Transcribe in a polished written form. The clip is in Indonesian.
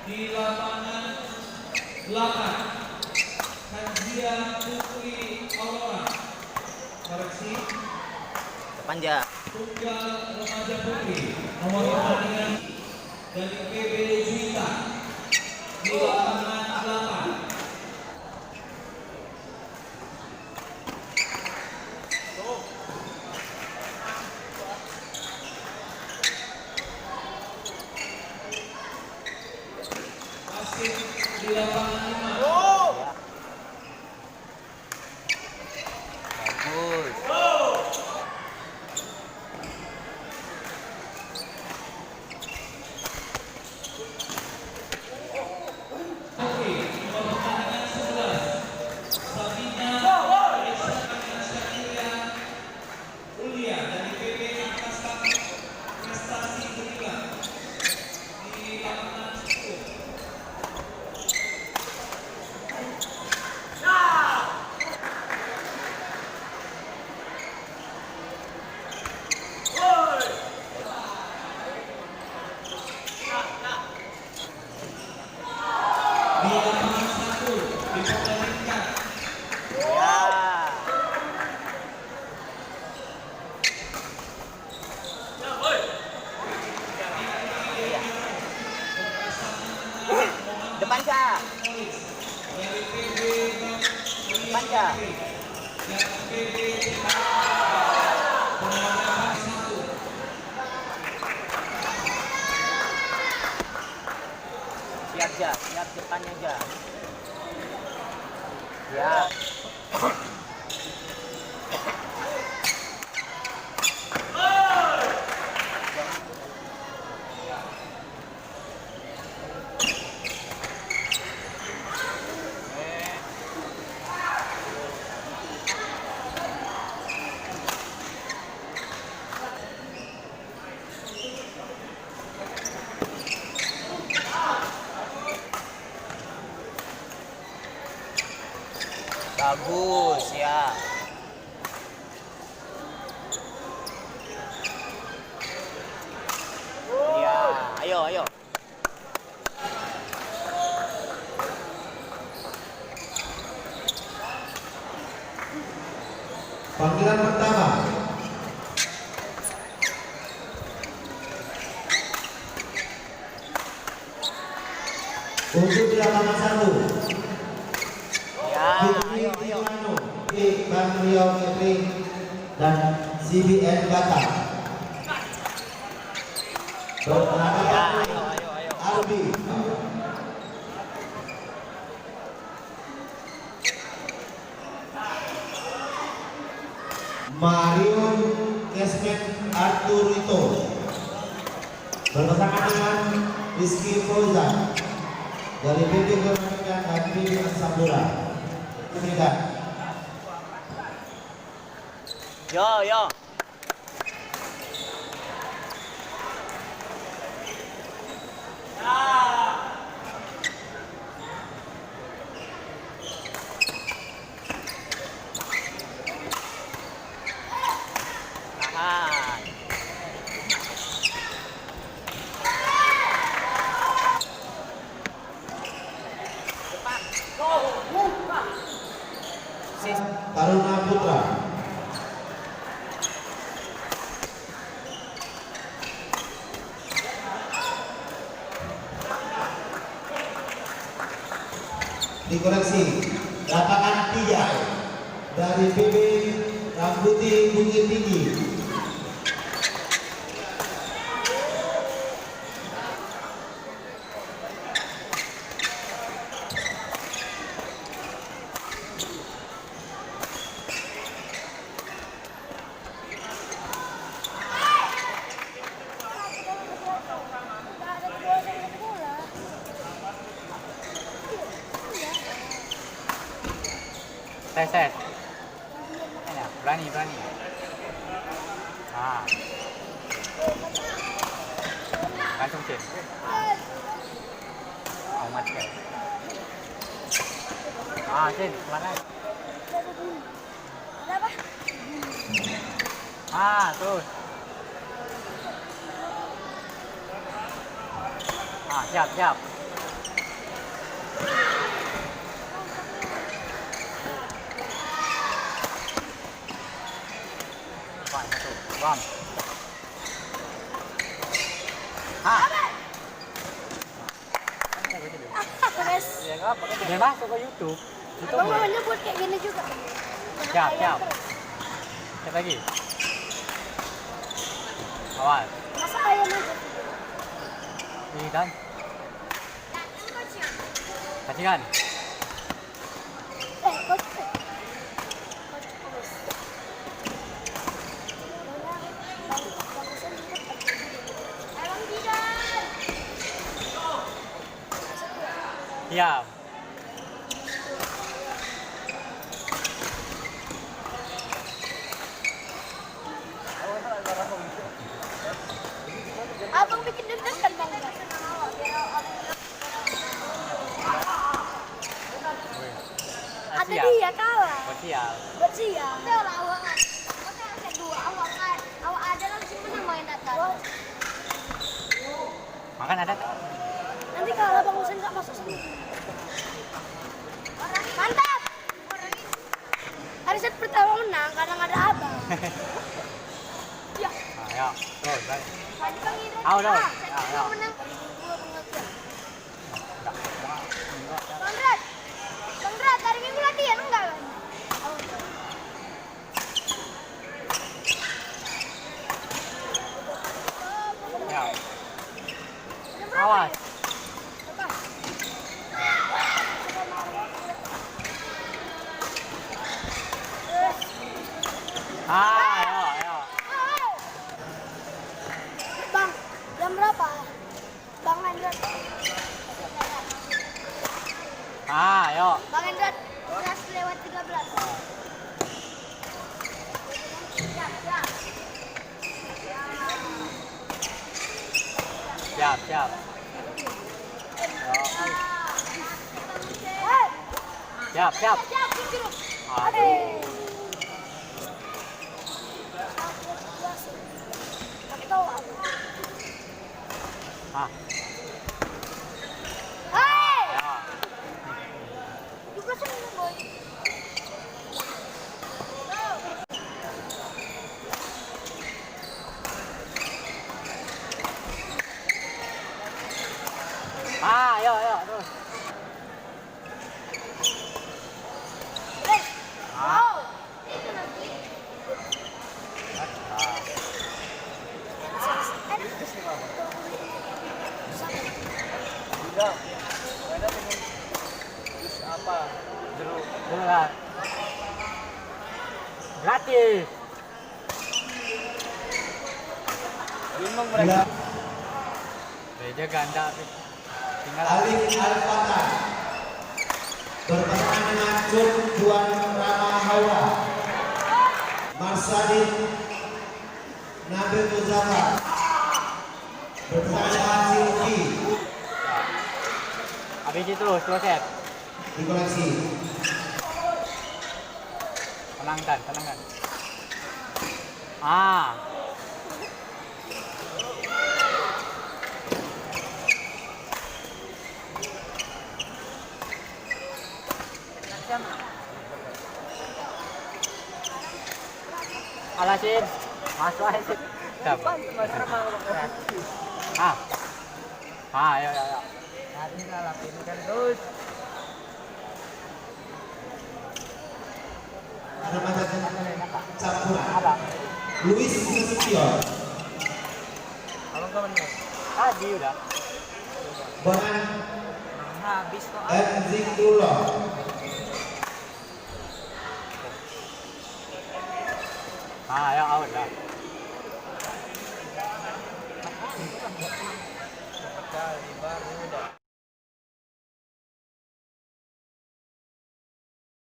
di lapangan 8 Kanzia Putri Aurora. Koreksi. Panjang. Tunggal remaja putri nomor pertandingan dari PB Juwita di lapangan 8. Masih di lapangan 5. Bagus. Oke, nomor pertandingan 11 Sabina Ulia dari PB Angkasa Prestasi Ketiga di lapangan 10. Di lapangan 1 dipertandingkan Ya. Depan Kak. dari PB Depan Kak. dan PB penghadapan 1. Siap Ja, siap depannya Ja. Ya. Bagus ya. Ya, ayo ayo. Panggilan pertama untuk di lapangan 1 Ya, Fitri ayo ayo. Timano di Bang Riau Kepri dan CBN Batam Ya, berhadapan ayo ayo ayo. Arbi Marion Kesmet Arturito berpasangan dengan Rizky Fauzan dari PB Guranikan dan PB Sampura. Tidak. Yo yo. Tahan. Sis. Taruna Putra dikoreksi lapangan 3 dari PB Rambuti Bukit Tinggi Tes. Enak, berani. Ah. Langsung Cin. Amat ya. Cin, mana? Terus. Siap. Bang. Ah. Terus, Ya enggak apa dia masuk ke YouTube. YouTube. abang mau nyebut kayak gini juga. Siap, siap. Siap lagi. Awas. Masa ayam aja? Ini kan. Kasihkan. Coach. Siap. Abang bikin deg-degan bang. Ada Siap. dia kalah. Oh, siap. Buat siang. Udah lah awak. Oke kedua awak ada langsung menang main datang. Makan ada. Nanti kalau Bang Husen nggak masuk sini. Mantap. Hari set pertama menang karena nggak ada abang. Ya. Ayo. Terus balik. Tadi Bang Indra. Ayo, dong. Set Ayo, kedua ayo. menang. Dua pengajian. Enggak. Bang Drat, hari Minggu latihan enggak kan? Siap. Awas. Ayo, ayo. Bang, jam berapa? Bang Hendrat. Ayo. Bang Hendrat, 11:13. Siap, siap. Siap, siap. Hei, Siap, siap. siap, siap. Aduh. Tapi tahu apa? Ah, Hei, ya. juga seneng boy. Ayo, ayo, terus. Hei, Ah. wow. Itu nanti. Tidak. Beda dengan jus apa? Jeruk. Jeruk. Gratis. Bingung mereka. Ya. Beda ganda. Tinggal Alif Al-Fatah berpasangan dengan Jun Juan Rama Hawa, Marsadin Nabil Muzaffar berpasangan dengan Silvi habis itu terus set. di koleksi. Tenangkan, tenangkan. Ah. Alasin, masuk aja sih. Dapat. Ah. Ah, ayo, ayo, ayo. Hari ini lapin kan terus. Ramadan Campuran Ada. Luis Nasution Abang kapan nih? Tadi udah. Bonan Habis kok. Enzikdullah Ah, ayo out dah. Baru udah.